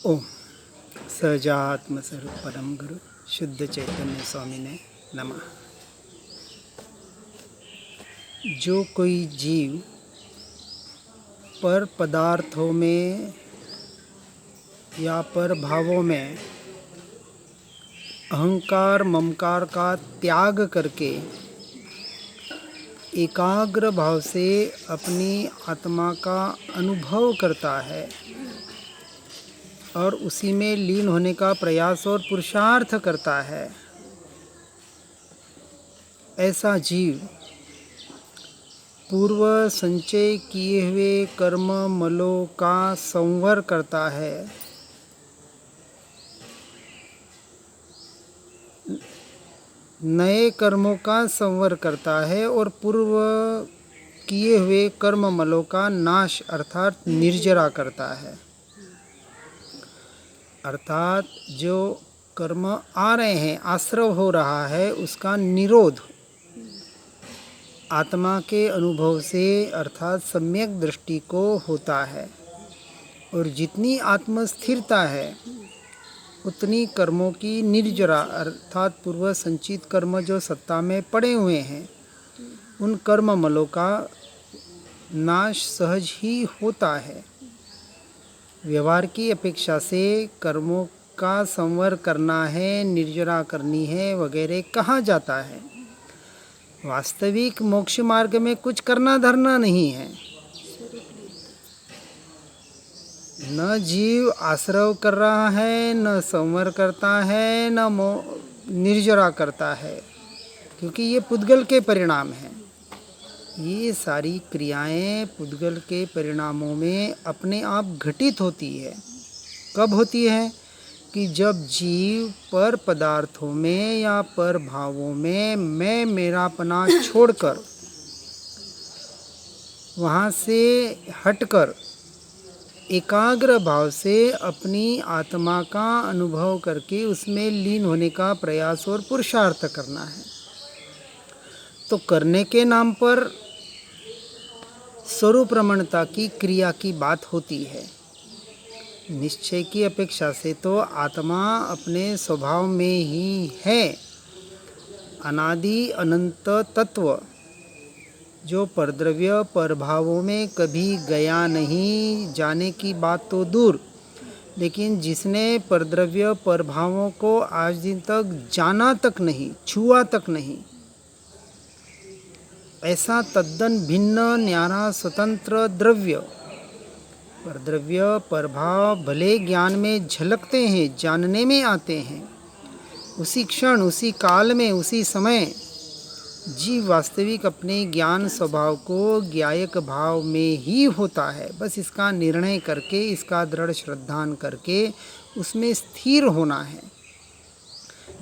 ओम सहजात्म स्वरूप परम गुरु शुद्ध चैतन्य स्वामी ने नमः। जो कोई जीव पर पदार्थों में या पर भावों में अहंकार ममकार का त्याग करके एकाग्र भाव से अपनी आत्मा का अनुभव करता है और उसी में लीन होने का प्रयास और पुरुषार्थ करता है, ऐसा जीव पूर्व संचय किए हुए कर्म मलों का संवर करता है, नए कर्मों का संवर करता है और पूर्व किए हुए कर्म मलों का नाश अर्थात निर्जरा करता है। अर्थात जो कर्म आ रहे हैं, आश्रव हो रहा है, उसका निरोध आत्मा के अनुभव से अर्थात सम्यक दृष्टि को होता है। और जितनी आत्मस्थिरता है उतनी कर्मों की निर्जरा अर्थात पूर्व संचित कर्म जो सत्ता में पड़े हुए हैं उन कर्म मलों का नाश सहज ही होता है। व्यवहार की अपेक्षा से कर्मों का संवर करना है, निर्जरा करनी है वगैरह कहा जाता है। वास्तविक मोक्ष मार्ग में कुछ करना धरना नहीं है। न जीव आश्रव कर रहा है, न संवर करता है, न निर्जरा करता है, क्योंकि ये पुद्गल के परिणाम हैं। ये सारी क्रियाएं पुद्गल के परिणामों में अपने आप घटित होती है। कब होती है? कि जब जीव पर पदार्थों में या पर भावों में मैं मेरापना छोड़कर वहाँ से हटकर एकाग्र भाव से अपनी आत्मा का अनुभव करके उसमें लीन होने का प्रयास और पुरुषार्थ करना है। तो करने के नाम पर स्वरूप रमणता की क्रिया की बात होती है। निश्चय की अपेक्षा से तो आत्मा अपने स्वभाव में ही है अनादि अनंत तत्व, जो परद्रव्य परभावों में कभी गया नहीं, जाने की बात तो दूर, लेकिन जिसने परद्रव्य परभावों को आज दिन तक जाना तक नहीं, छुआ तक नहीं, ऐसा तद्दन भिन्न न्यारा स्वतंत्र द्रव्य परद्रव्य परभाव भले ज्ञान में झलकते हैं, जानने में आते हैं, उसी क्षण उसी काल में उसी समय जीव वास्तविक अपने ज्ञान स्वभाव को ज्ञायक भाव में ही होता है। बस इसका निर्णय करके, इसका दृढ़ श्रद्धान करके उसमें स्थिर होना है,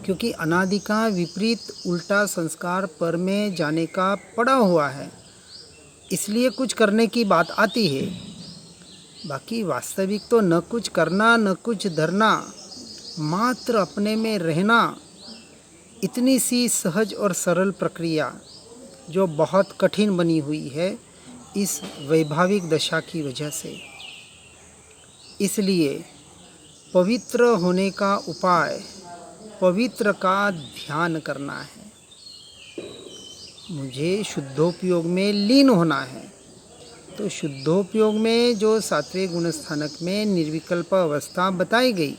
क्योंकि अनादि का विपरीत उल्टा संस्कार पर में जाने का पड़ा हुआ है, इसलिए कुछ करने की बात आती है। बाकी वास्तविक तो न कुछ करना न कुछ धरना, मात्र अपने में रहना, इतनी सी सहज और सरल प्रक्रिया जो बहुत कठिन बनी हुई है इस वैभाविक दशा की वजह से। इसलिए पवित्र होने का उपाय पवित्र का ध्यान करना है। मुझे शुद्धोपयोग में लीन होना है, तो शुद्धोपयोग में जो सातवें गुणस्थानक में निर्विकल्प अवस्था बताई गई,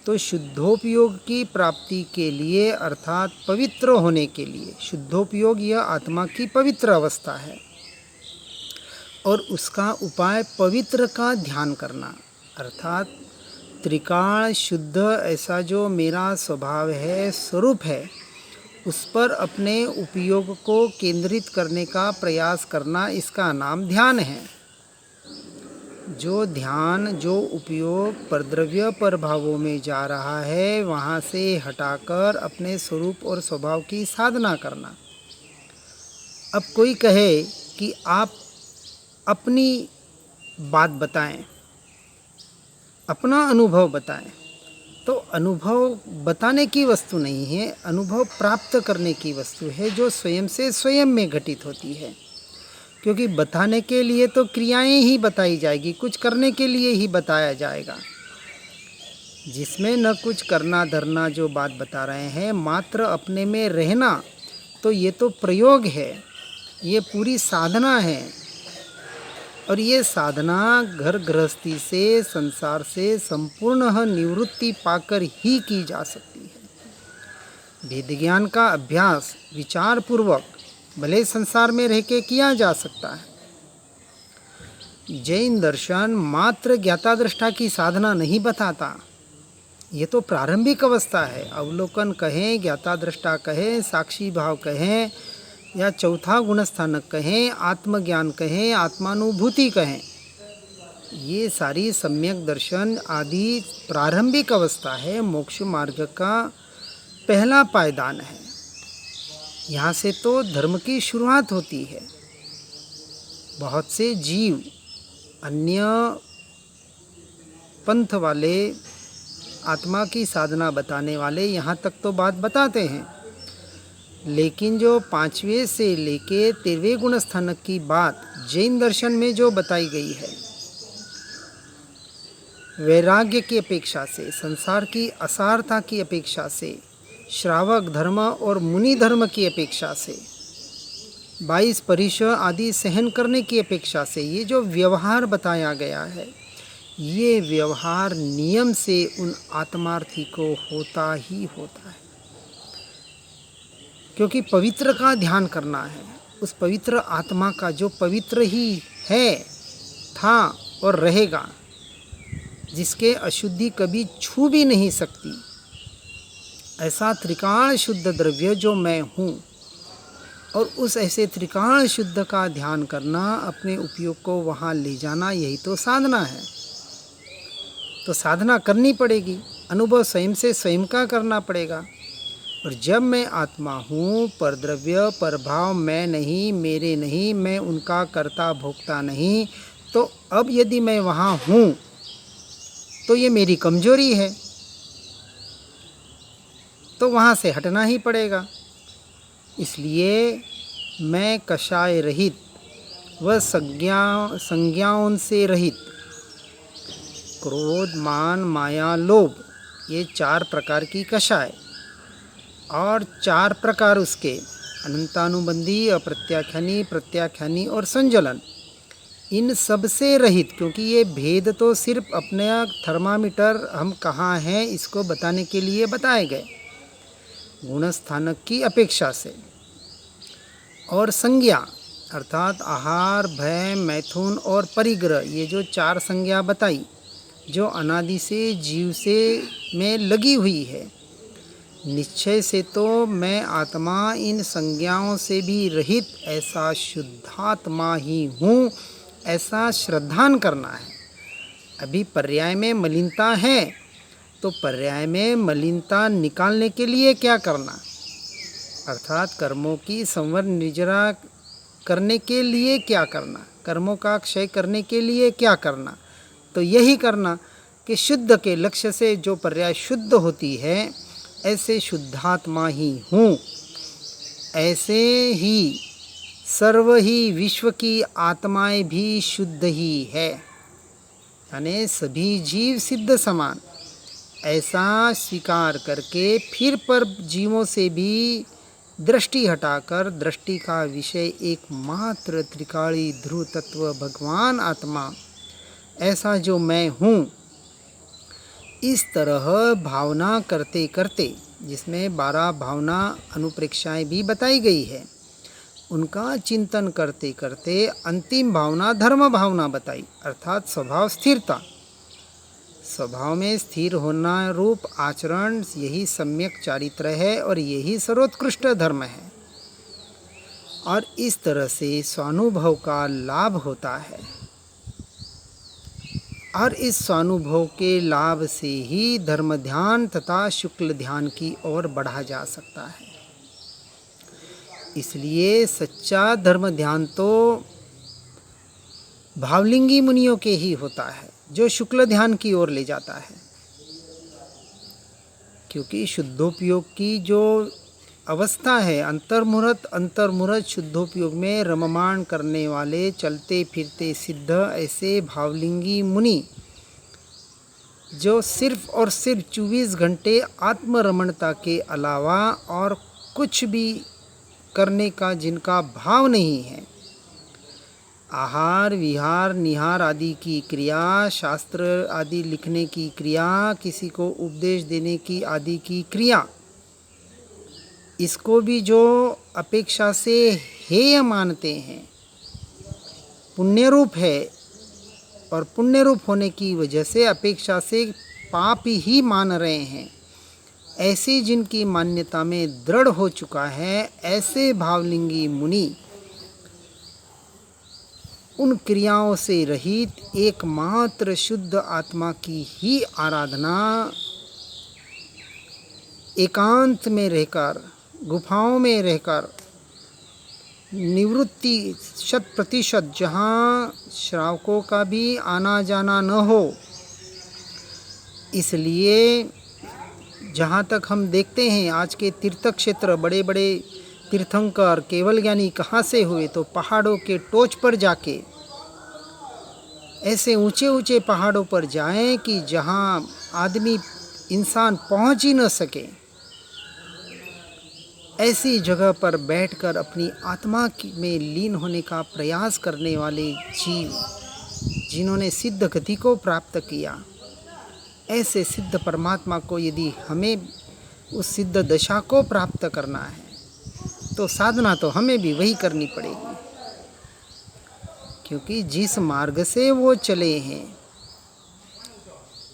तो शुद्धोपयोग की प्राप्ति के लिए अर्थात पवित्र होने के लिए, शुद्धोपयोग यह आत्मा की पवित्र अवस्था है और उसका उपाय पवित्र का ध्यान करना, अर्थात त्रिकाल शुद्ध ऐसा जो मेरा स्वभाव है, स्वरूप है, उस पर अपने उपयोग को केंद्रित करने का प्रयास करना, इसका नाम ध्यान है। जो ध्यान, जो उपयोग परद्रव्य परभावों में जा रहा है, वहाँ से हटाकर अपने स्वरूप और स्वभाव की साधना करना। अब कोई कहे कि आप अपनी बात बताएं, अपना अनुभव बताएं, तो अनुभव बताने की वस्तु नहीं है, अनुभव प्राप्त करने की वस्तु है, जो स्वयं से स्वयं में घटित होती है। क्योंकि बताने के लिए तो क्रियाएं ही बताई जाएगी, कुछ करने के लिए ही बताया जाएगा। जिसमें न कुछ करना धरना जो बात बता रहे हैं, मात्र अपने में रहना, तो ये तो प्रयोग है, ये पूरी साधना है। और ये साधना घर गृहस्थी से, संसार से संपूर्ण निवृत्ति पाकर ही की जा सकती है। वेद ज्ञान का अभ्यास विचार पूर्वक भले संसार में रह के किया जा सकता है। जैन दर्शन मात्र ज्ञाता दृष्टा की साधना नहीं बताता, ये तो प्रारंभिक अवस्था है। अवलोकन कहें, ज्ञाता दृष्टा कहें, साक्षी भाव कहें, या चौथा गुणस्थानक कहें, आत्मज्ञान कहें, आत्मानुभूति कहें, ये सारी सम्यक दर्शन आदि प्रारंभिक अवस्था है, मोक्ष मार्ग का पहला पायदान है। यहाँ से तो धर्म की शुरुआत होती है। बहुत से जीव अन्य पंथ वाले, आत्मा की साधना बताने वाले यहाँ तक तो बात बताते हैं, लेकिन जो 5वें से लेके 13वें गुण स्थानक की बात जैन दर्शन में जो बताई गई है, वैराग्य की अपेक्षा से, संसार की असारता की अपेक्षा से, श्रावक धर्म और मुनि धर्म की अपेक्षा से, 22 परिश्रम आदि सहन करने की अपेक्षा से, ये जो व्यवहार बताया गया है, ये व्यवहार नियम से उन आत्मार्थी को होता ही होता है। क्योंकि पवित्र का ध्यान करना है, उस पवित्र आत्मा का जो पवित्र ही है, था और रहेगा, जिसके अशुद्धि कभी छू भी नहीं सकती, ऐसा त्रिकाल शुद्ध द्रव्य जो मैं हूँ, और उस ऐसे त्रिकाल शुद्ध का ध्यान करना, अपने उपयोग को वहाँ ले जाना, यही तो साधना है। तो साधना करनी पड़ेगी, अनुभव स्वयं से स्वयं का करना पड़ेगा। और जब मैं आत्मा हूँ, परद्रव्य परभाव मैं नहीं, मेरे नहीं, मैं उनका कर्ता भोक्ता नहीं, तो अब यदि मैं वहाँ हूँ तो ये मेरी कमजोरी है, तो वहाँ से हटना ही पड़ेगा। इसलिए मैं कषाय रहित व संज्ञाओं से रहित, क्रोध मान माया लोभ, ये 4 प्रकार की कषाय, और 4 प्रकार उसके अनंतानुबंधी, अप्रत्याख्यानी, प्रत्याख्यानी और संजलन, इन सब से रहित। क्योंकि ये भेद तो सिर्फ अपने थर्मामीटर हम कहाँ हैं इसको बताने के लिए बताए गए, गुण स्थानक की अपेक्षा से। और संज्ञा अर्थात आहार, भय, मैथुन और परिग्रह, ये जो 4 संज्ञा बताई, जो अनादि से जीव से में लगी हुई है, निश्चय से तो मैं आत्मा इन संज्ञाओं से भी रहित ऐसा शुद्धात्मा ही हूँ, ऐसा श्रद्धान करना है। अभी पर्याय में मलिनता है, तो पर्याय में मलिनता निकालने के लिए क्या करना, अर्थात कर्मों की संवर निर्जरा करने के लिए क्या करना, कर्मों का क्षय करने के लिए क्या करना, तो यही करना कि शुद्ध के लक्ष्य से जो पर्याय शुद्ध होती है, ऐसे शुद्धात्मा ही हूँ, ऐसे ही सर्व ही विश्व की आत्माएं भी शुद्ध ही है, यानी सभी जीव सिद्ध समान, ऐसा स्वीकार करके फिर पर जीवों से भी दृष्टि हटाकर दृष्टि का विषय एकमात्र त्रिकाली ध्रुव तत्व भगवान आत्मा, ऐसा जो मैं हूँ, इस तरह भावना करते करते, जिसमें 12 भावना अनुप्रेक्षाएं भी बताई गई है, उनका चिंतन करते करते अंतिम भावना धर्म भावना बताई, अर्थात स्वभाव स्थिरता। स्वभाव में स्थिर होना रूप आचरण, यही सम्यक चारित्र है और यही सर्वोत्कृष्ट धर्म है। और इस तरह से स्वानुभव का लाभ होता है, और इस स्वानुभव के लाभ से ही धर्म ध्यान तथा शुक्ल ध्यान की ओर बढ़ा जा सकता है। इसलिए सच्चा धर्म ध्यान तो भावलिंगी मुनियों के ही होता है, जो शुक्ल ध्यान की ओर ले जाता है। क्योंकि शुद्धोपयोग की जो अवस्था है, अंतर्मुहूर्त शुद्धोपयोग में रममाण करने वाले चलते फिरते सिद्ध ऐसे भावलिंगी मुनि जो सिर्फ और सिर्फ 24 घंटे आत्मरमणता के अलावा और कुछ भी करने का जिनका भाव नहीं है। आहार विहार निहार आदि की क्रिया, शास्त्र आदि लिखने की क्रिया, किसी को उपदेश देने की आदि की क्रिया, इसको भी जो अपेक्षा से हेय मानते हैं, पुण्य रूप है, और पुण्य रूप होने की वजह से अपेक्षा से पाप ही मान रहे हैं, ऐसी जिनकी मान्यता में दृढ़ हो चुका है, ऐसे भावलिंगी मुनि उन क्रियाओं से रहित एकमात्र शुद्ध आत्मा की ही आराधना एकांत में रहकर, गुफाओं में रहकर, निवृत्ति 100%, जहाँ श्रावकों का भी आना जाना न हो। इसलिए जहाँ तक हम देखते हैं आज के तीर्थ क्षेत्र, बड़े बड़े तीर्थंकर केवल ज्ञानी कहाँ से हुए, तो पहाड़ों के टोच पर जाके, ऐसे ऊंचे ऊंचे पहाड़ों पर जाएं कि जहाँ आदमी इंसान पहुँच ही न सके, ऐसी जगह पर बैठकर अपनी आत्मा में लीन होने का प्रयास करने वाले जीव, जिन्होंने सिद्ध गति को प्राप्त किया, ऐसे सिद्ध परमात्मा को यदि हमें उस सिद्ध दशा को प्राप्त करना है तो साधना तो हमें भी वही करनी पड़ेगी, क्योंकि जिस मार्ग से वो चले हैं,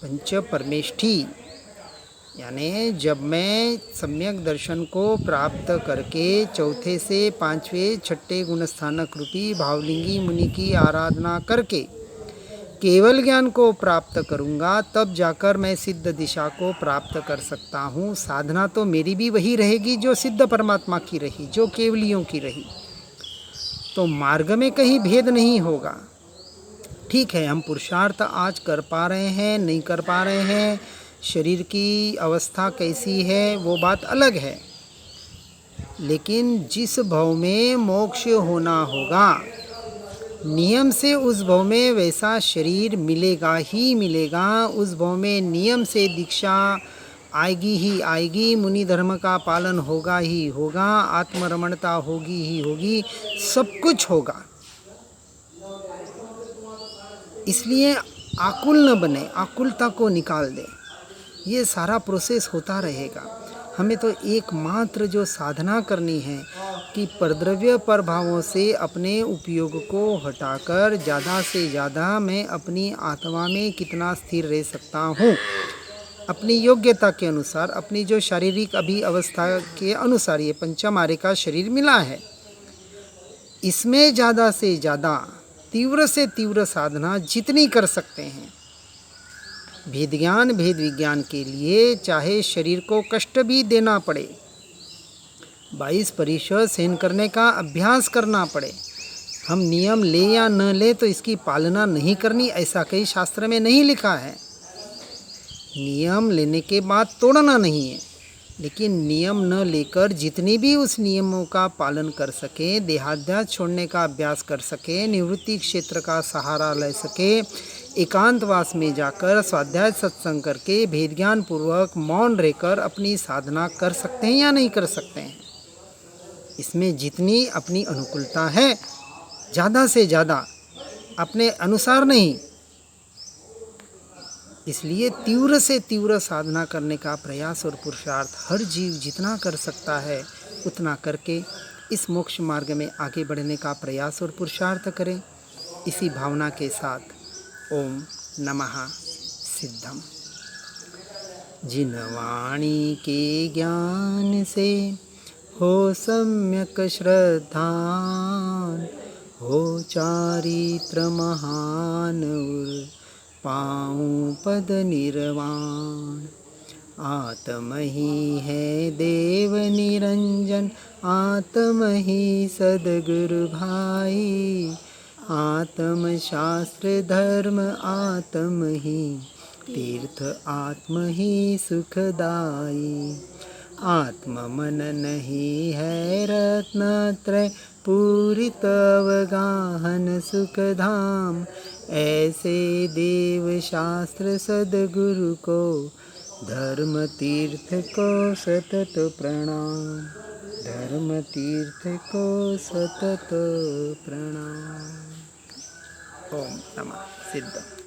पंच परमेष्ठी, यानी जब मैं सम्यक दर्शन को प्राप्त करके चौथे से पांचवें छठे गुणस्थानक रूपी भावलिंगी मुनि की आराधना करके केवल ज्ञान को प्राप्त करूंगा, तब जाकर मैं सिद्ध दिशा को प्राप्त कर सकता हूँ। साधना तो मेरी भी वही रहेगी जो सिद्ध परमात्मा की रही, जो केवलियों की रही। तो मार्ग में कहीं भेद नहीं होगा। ठीक है, हम पुरुषार्थ आज कर पा रहे हैं, नहीं कर पा रहे हैं, शरीर की अवस्था कैसी है वो बात अलग है, लेकिन जिस भव में मोक्ष होना होगा, नियम से उस भव में वैसा शरीर मिलेगा ही मिलेगा। उस भव में नियम से दीक्षा आएगी ही आएगी, मुनि धर्म का पालन होगा ही होगा, आत्मरमणता होगी ही होगी, सब कुछ होगा। इसलिए आकुल न बने, आकुलता को निकाल दे, ये सारा प्रोसेस होता रहेगा। हमें तो एकमात्र जो साधना करनी है कि परद्रव्य प्रभावों से अपने उपयोग को हटाकर ज़्यादा से ज़्यादा मैं अपनी आत्मा में कितना स्थिर रह सकता हूँ, अपनी योग्यता के अनुसार, अपनी जो शारीरिक अभी अवस्था के अनुसार ये पंचमारे का शरीर मिला है, इसमें ज़्यादा से ज़्यादा तीव्र से तीव्र साधना जितनी कर सकते हैं, भेद ज्ञान भेद विज्ञान के लिए चाहे शरीर को कष्ट भी देना पड़े, 22 परिशद सहन करने का अभ्यास करना पड़े, हम नियम ले या न ले तो इसकी पालना नहीं करनी, ऐसा कहीं शास्त्र में नहीं लिखा है। नियम लेने के बाद तोड़ना नहीं है, लेकिन नियम न लेकर जितनी भी उस नियमों का पालन कर सके, देहाध्यास छोड़ने का अभ्यास कर सके, निवृत्ति क्षेत्र का सहारा ले सके, एकांतवास में जाकर स्वाध्याय सत्संग करके भेद ज्ञान पूर्वक मौन रहकर अपनी साधना कर सकते हैं या नहीं कर सकते हैं। इसमें जितनी अपनी अनुकूलता है, ज़्यादा से ज़्यादा, अपने अनुसार नहीं। इसलिए तीव्र से तीव्र साधना करने का प्रयास और पुरुषार्थ हर जीव जितना कर सकता है उतना करके इस मोक्ष मार्ग में आगे बढ़ने का प्रयास और पुरुषार्थ करें। इसी भावना के साथ ओम नमः सिद्धम। जिन वाणी के ज्ञान से हो सम्यक श्रद्धान, हो चारित्र महान उर पाऊँ पद निर्वाण। आत्म ही है देव निरंजन, आत्म ही सदगुरु भाई, आत्म शास्त्र धर्म आत्म ही तीर्थ, आत्म ही सुखदाई। आत्म मन नहीं है रत्नत्रय, पूरित अवगाहन सुखधाम। ऐसे देव शास्त्र सदगुरु को धर्म तीर्थ को सतत प्रणाम, धर्म तीर्थ को सतत प्रणाम। ओम नमः सिद्धम।